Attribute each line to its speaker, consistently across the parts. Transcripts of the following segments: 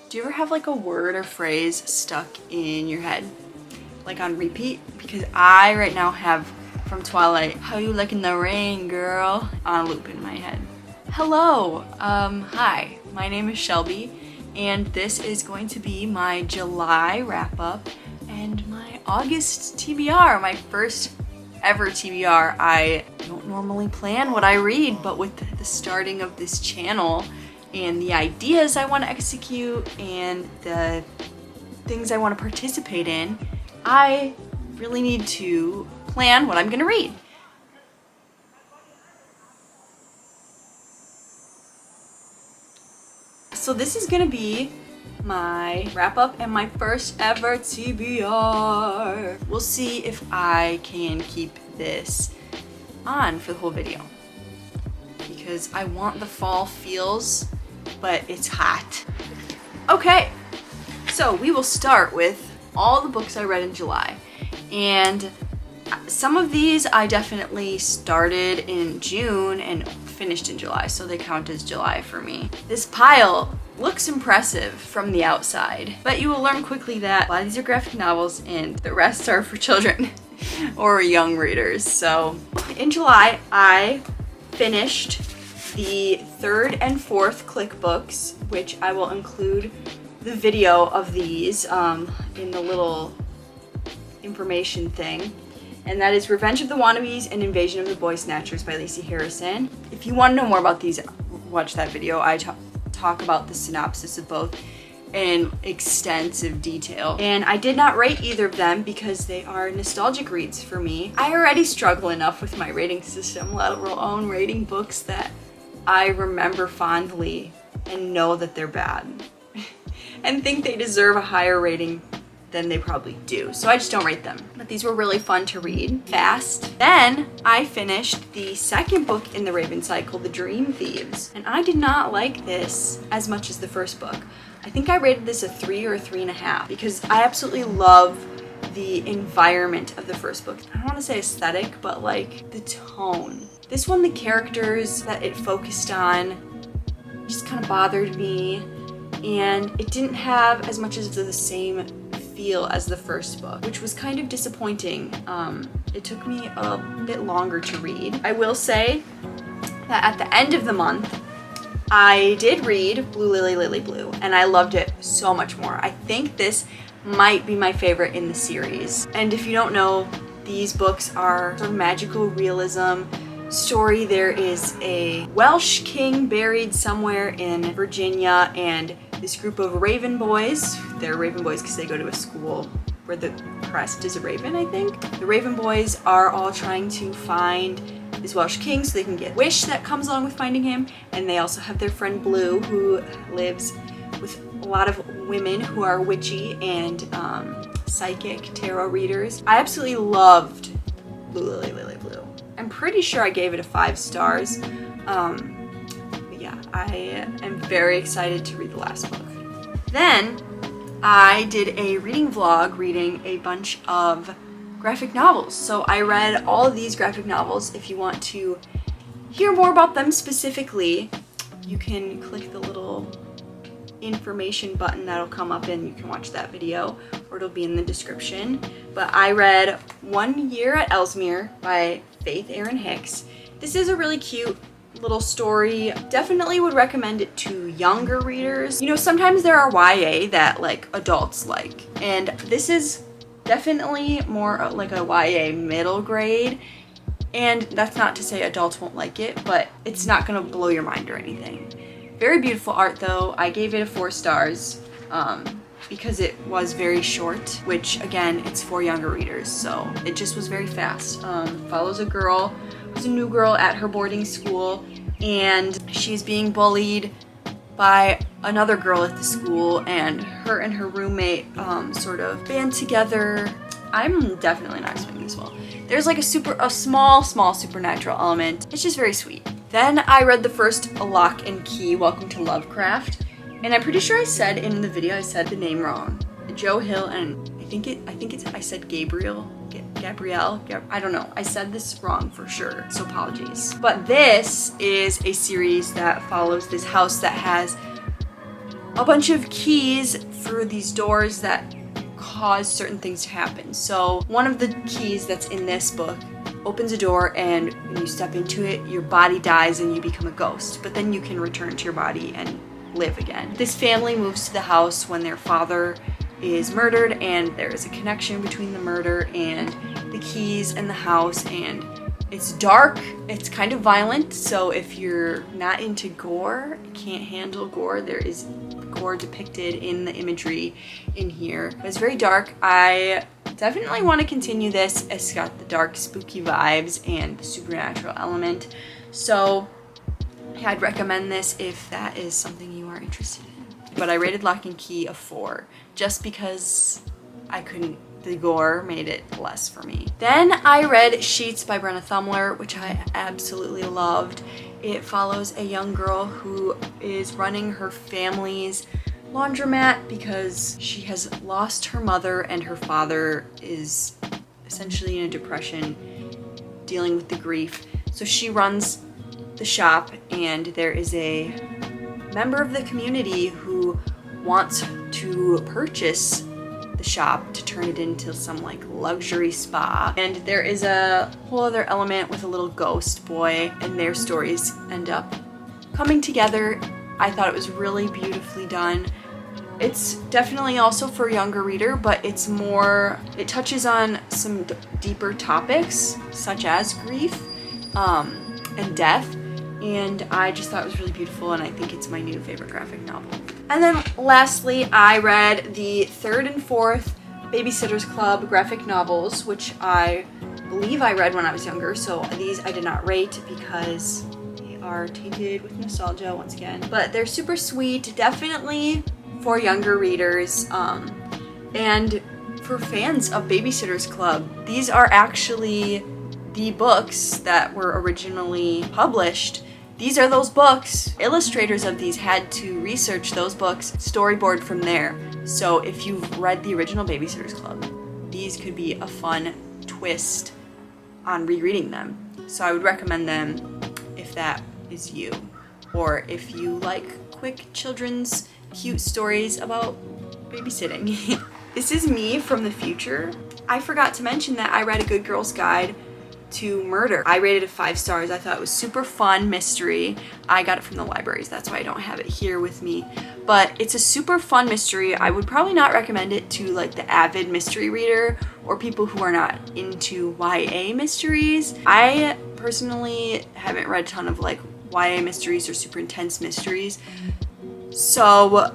Speaker 1: Do you ever have like a word or phrase stuck in your head, like on repeat? Because I right now have from Twilight, "How you liking the rain, girl?" on a loop in my head. Hello, hi, my name is Shelby, and this is going to be my July wrap up and my August TBR, my first ever TBR. I don't normally plan what I read, but with the starting of this channel and the ideas I want to execute and the things I want to participate in, I really need to plan what I'm going to read. So this is going to be my wrap up and my first ever TBR. We'll see if I can keep this on for the whole video because I want the fall feels, but it's hot. Okay, so we will start with all the books I read in July, and some of these I definitely started in June and finished in July, so they count as July for me. This pile looks impressive from the outside, but you will learn quickly that a lot of these are graphic novels and the rest are for children or young readers. So in July, I finished the 3rd and 4th Click books, which I will include the video of these in the little information thing. And that is Revenge of the Wannabes and Invasion of the Boy Snatchers by Lisi Harrison. If you want to know more about these, watch that video. I talk about the synopsis of both in extensive detail. And I did not rate either of them because they are nostalgic reads for me. I already struggle enough with my rating system, let alone rating books that I remember fondly and know that they're bad and think they deserve a higher rating than they probably do. So I just don't rate them. But these were really fun to read fast. Then I finished the 2nd book in the Raven cycle, The Dream Thieves. And I did not like this as much as the first book. I think I rated this a 3 or a 3.5 because I absolutely love the environment of the first book. I don't want to say aesthetic, but like the tone. This one, the characters that it focused on just kind of bothered me, and it didn't have as much as the same feel as the first book, which was kind of disappointing. It took me a bit longer to read. I will say that at the end of the month, I did read Blue Lily Lily Blue, and I loved it so much more. I think this might be my favorite in the series. And if you don't know, these books are sort of magical realism story. There is a Welsh king buried somewhere in Virginia, and this group of Raven boys, they're Raven boys because they go to a school where the crest is a raven, I think. The Raven boys are all trying to find this Welsh king so they can get a wish that comes along with finding him, and they also have their friend Blue, who lives with a lot of women who are witchy and psychic tarot readers. I absolutely loved Blue Lily Lily Blue. I'm pretty sure I gave it a 5 stars. But yeah, I am very excited to read the last book. Then I did a reading vlog reading a bunch of graphic novels. So I read all of these graphic novels. If you want to hear more about them specifically, you can click the little information button that'll come up and you can watch that video, or it'll be in the description. But I read 1 Year at Ellsmere by Faith Erin Hicks. This is a really cute little story. Definitely would recommend it to younger readers. You know, sometimes there are YA that like adults like, and this is definitely more like a YA middle grade. And that's not to say adults won't like it, but it's not gonna blow your mind or anything. Very beautiful art though. I gave it a 4 stars because it was very short, which again, it's for younger readers, so it just was very fast. Follows a girl who's a new girl at her boarding school, and she's being bullied by another girl at the school, and her roommate sort of band together. I'm definitely not explaining this well. There's like a small supernatural element. It's just very sweet. Then I read the first Locke and Key, Welcome to Lovecraft, and I'm pretty sure I said in the video I said the name wrong. Joe Hill and I said Gabriel. I don't know. I said this wrong for sure, so apologies. But this is a series that follows this house that has a bunch of keys for these doors that cause certain things to happen. So one of the keys that's in this book opens a door, and when you step into it, your body dies and you become a ghost, but then you can return to your body and live again. This family moves to the house when their father is murdered, and there is a connection between the murder and the keys and the house, and it's dark, it's kind of violent, so if you're not into gore, can't handle gore, there is gore depicted in the imagery in here. But it's very dark. I definitely want to continue this. It's got the dark, spooky vibes and the supernatural element. So yeah, I'd recommend this if that is something you are interested in. But I rated Lock and Key a 4 just because the gore made it less for me. Then I read Sheets by Brenna Thummler, which I absolutely loved. It follows a young girl who is running her family's laundromat because she has lost her mother and her father is essentially in a depression, dealing with the grief. So she runs the shop, and there is a member of the community who wants to purchase the shop to turn it into some like luxury spa. And there is a whole other element with a little ghost boy, and their stories end up coming together. I thought it was really beautifully done. It's definitely also for a younger reader, but it touches on some deeper topics such as grief and death, and I just thought it was really beautiful, and I think it's my new favorite graphic novel. And then lastly, I read the 3rd and 4th Babysitters Club graphic novels, which I believe I read when I was younger, so these I did not rate because they are tainted with nostalgia once again. But they're super sweet, definitely for younger readers, and for fans of Babysitters Club. These are actually the books that were originally published. These are those books. Illustrators of these had to research those books, storyboard from there. So if you've read the original Babysitters Club, these could be a fun twist on rereading them. So I would recommend them if that is you, or if you like quick children's cute stories about babysitting. This is me from the future. I forgot to mention that I read A Good Girl's Guide to Murder. I rated it 5 stars. I thought it was super fun mystery. I got it from the libraries, that's why I don't have it here with me. But it's a super fun mystery. I would probably not recommend it to like the avid mystery reader or people who are not into YA mysteries. I personally haven't read a ton of like YA mysteries or super intense mysteries. So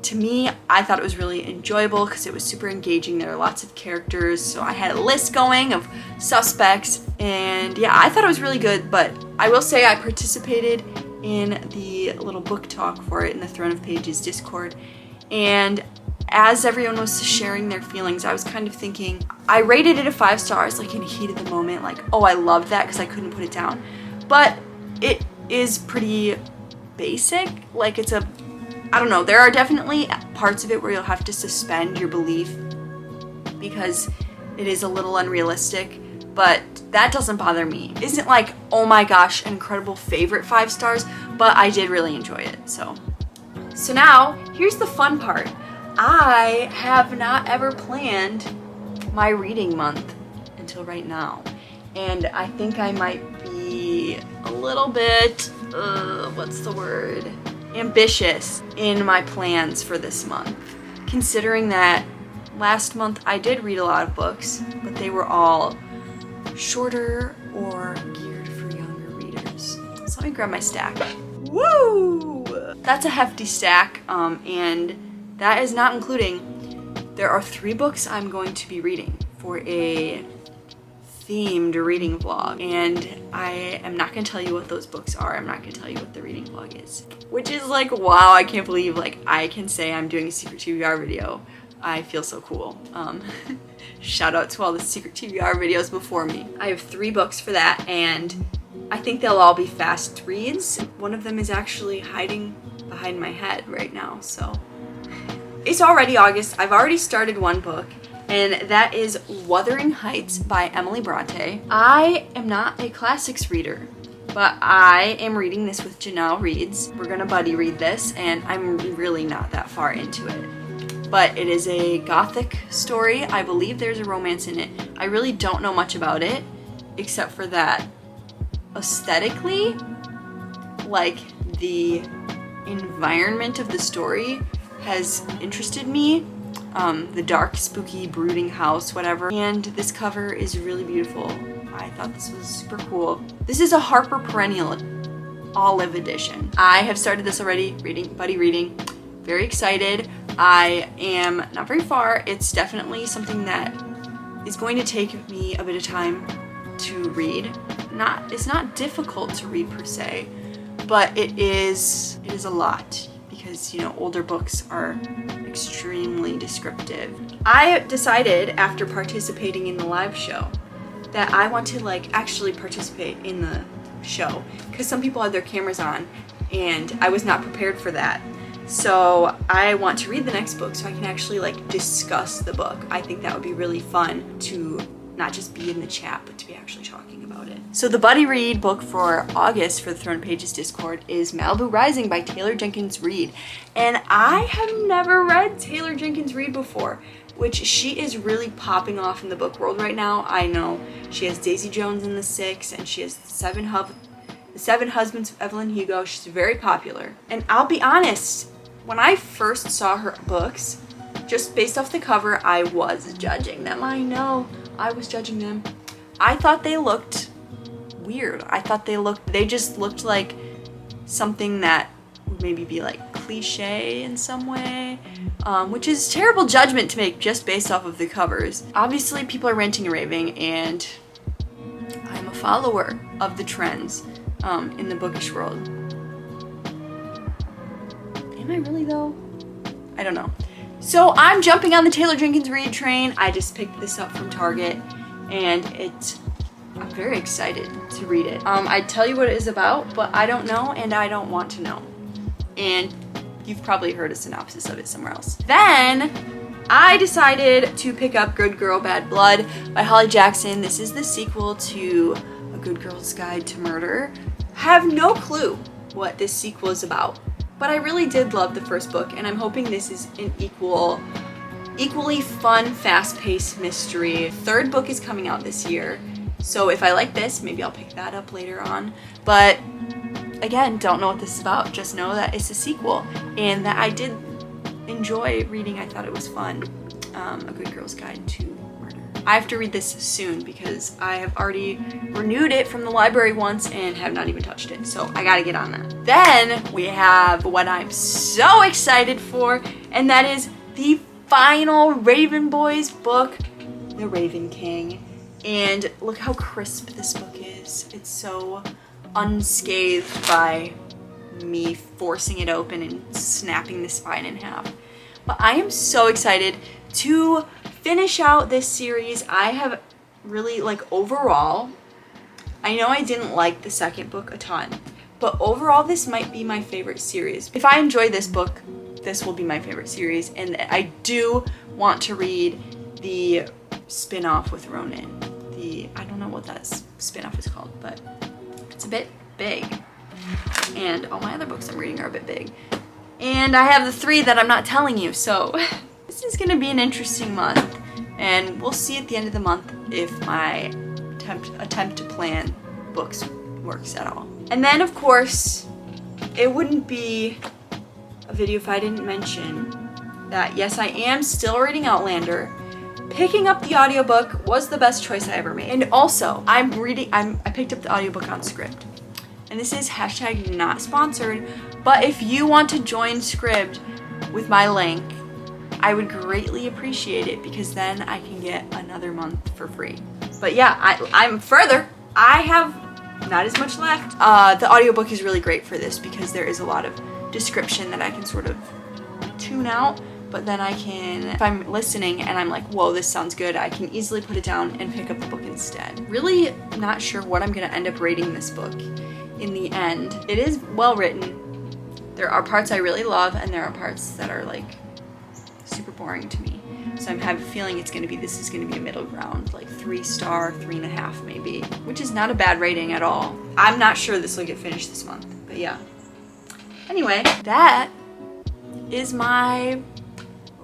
Speaker 1: to me, I thought it was really enjoyable because it was super engaging. There are lots of characters, so I had a list going of suspects, and yeah, I thought it was really good. But I will say I participated in the little book talk for it in the Throne of Pages Discord, and as everyone was sharing their feelings, I was kind of thinking, I rated it a 5 stars like in the heat of the moment, like, oh, I loved that because I couldn't put it down. But it is pretty basic, like it's I don't know, there are definitely parts of it where you'll have to suspend your belief because it is a little unrealistic, but that doesn't bother me. It isn't like, oh my gosh, an incredible favorite 5 stars, but I did really enjoy it. So now, here's the fun part. I have not ever planned my reading month until right now, and I think I might be a little bit, what's the word? Ambitious in my plans for this month, considering that last month I did read a lot of books, but they were all shorter or geared for younger readers. So let me grab my stack. Woo! That's a hefty stack, and that is not including, there are 3 books I'm going to be reading for a themed reading vlog, and I am not going to tell you what those books are. I'm not going to tell you what the reading vlog is, which is like, wow, I can't believe like I can say I'm doing a secret TBR video. I feel so cool. Shout out to all the secret TBR videos before me. I have 3 books for that, and I think they'll all be fast reads. One of them is actually hiding behind my head right now, so. It's already August. I've already started one book, and that is Wuthering Heights by Emily Bronte. I am not a classics reader, But I am reading this with Janelle Reads. We're gonna buddy read this, and I'm really not that far into it. But it is a gothic story. I believe there's a romance in it. I really don't know much about it, except for that aesthetically, like the environment of the story has interested me. The dark, spooky, brooding house, whatever. And this cover is really beautiful. I thought this was super cool. This is a Harper Perennial Olive edition. I have started this already, buddy reading. Very excited. I am not very far. It's definitely something that is going to take me a bit of time to read. It's not difficult to read per se, but it is a lot because, you know, older books are extremely descriptive. I decided after participating in the live show that I want to like actually participate in the show because some people had their cameras on and I was not prepared for that. So I want to read the next book so I can actually like discuss the book. I think that would be really fun to not just be in the chat, but to be actually talking about it. So the buddy read book for August for the Thrown Pages Discord is Malibu Rising by Taylor Jenkins Reid. And I have never read Taylor Jenkins Reid before, which she is really popping off in the book world right now. I know she has Daisy Jones and the Six, and she has the Seven Husbands of Evelyn Hugo. She's very popular. And I'll be honest, when I first saw her books, just based off the cover, I was judging them. I know, I was judging them. I thought they looked weird. I thought they just looked like something that would maybe be like cliche in some way, which is terrible judgment to make just based off of the covers. Obviously, people are ranting and raving, and I'm a follower of the trends in the bookish world. Am I really though? I don't know. So I'm jumping on the Taylor Jenkins Reid train. I just picked this up from Target, and I'm very excited to read it. I'd tell you what it is about, but I don't know, and I don't want to know. And you've probably heard a synopsis of it somewhere else. Then I decided to pick up Good Girl, Bad Blood by Holly Jackson. This is the sequel to A Good Girl's Guide to Murder. Have no clue what this sequel is about, but I really did love the first book, and I'm hoping this is an equally fun, fast-paced mystery. Third book is coming out this year, so if I like this, maybe I'll pick that up later on. But again, don't know what this is about. Just know that it's a sequel, and that I did enjoy reading. I thought it was fun. A Good Girl's Guide to Murder. I have to read this soon because I have already renewed it from the library once and have not even touched it. So I gotta get on that. Then we have what I'm so excited for, and that is the final Raven Boys book, The Raven King. And look how crisp this book is. It's so unscathed by me forcing it open and snapping the spine in half. But I am so excited to finish out this series. I have really, like, overall, I know I didn't like the second book a ton, but overall this might be my favorite series. If I enjoy this book, this will be my favorite series, and I do want to read the spin-off with Ronan. I don't know what that spin-off is called, but it's a bit big. And all my other books I'm reading are a bit big. And I have the 3 that I'm not telling you, so this is gonna be an interesting month. And we'll see at the end of the month if my attempt to plan books works at all. And then, of course, it wouldn't be a video if I didn't mention that, yes, I am still reading Outlander. Picking up the audiobook was the best choice I ever made. And also, I picked up the audiobook on Scribd. And this is hashtag not sponsored, but if you want to join Scribd with my link, I would greatly appreciate it because then I can get another month for free. But yeah, I have not as much left. The audiobook is really great for this because there is a lot of description that I can sort of tune out, but then I can, if I'm listening and I'm like, whoa, this sounds good, I can easily put it down and pick up the book instead. Really not sure what I'm gonna end up rating this book in the end. It is well written. There are parts I really love and there are parts that are like super boring to me. So I'm having a feeling this is gonna be a middle ground, like 3-star, 3.5 maybe, which is not a bad rating at all. I'm not sure this will get finished this month, but yeah. Anyway, that is my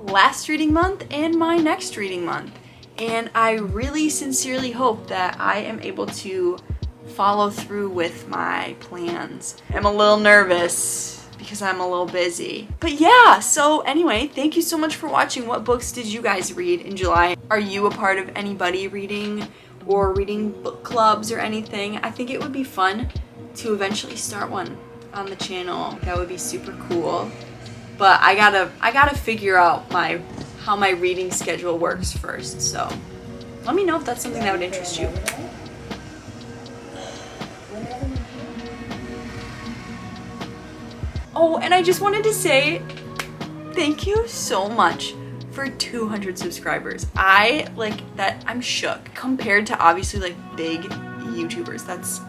Speaker 1: last reading month and my next reading month. And I really sincerely hope that I am able to follow through with my plans. I'm a little nervous because I'm a little busy. But yeah, so anyway, thank you so much for watching. What books did you guys read in July? Are you a part of anybody reading or reading book clubs or anything? I think it would be fun to eventually start one on the channel. That would be super cool. But I gotta figure out how my reading schedule works first. So let me know if that's something that would interest you. Oh, and I just wanted to say thank you so much for 200 subscribers. I'm shook. Compared to obviously like big YouTubers, that's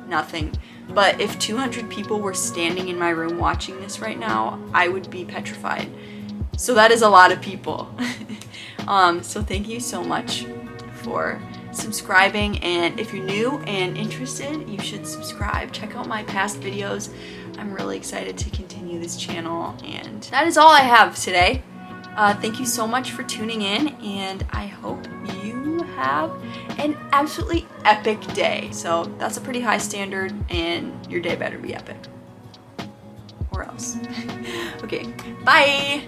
Speaker 1: nothing. But if 200 people were standing in my room watching this right now, I would be petrified. So that is a lot of people. So thank you so much for subscribing, and if you're new and interested, you should subscribe. Check out my past videos. I'm really excited to continue this channel, and that is all I have today. Thank you so much for tuning in, and I hope you have an absolutely epic day. So that's a pretty high standard, and your day better be epic. Or else. Okay, bye!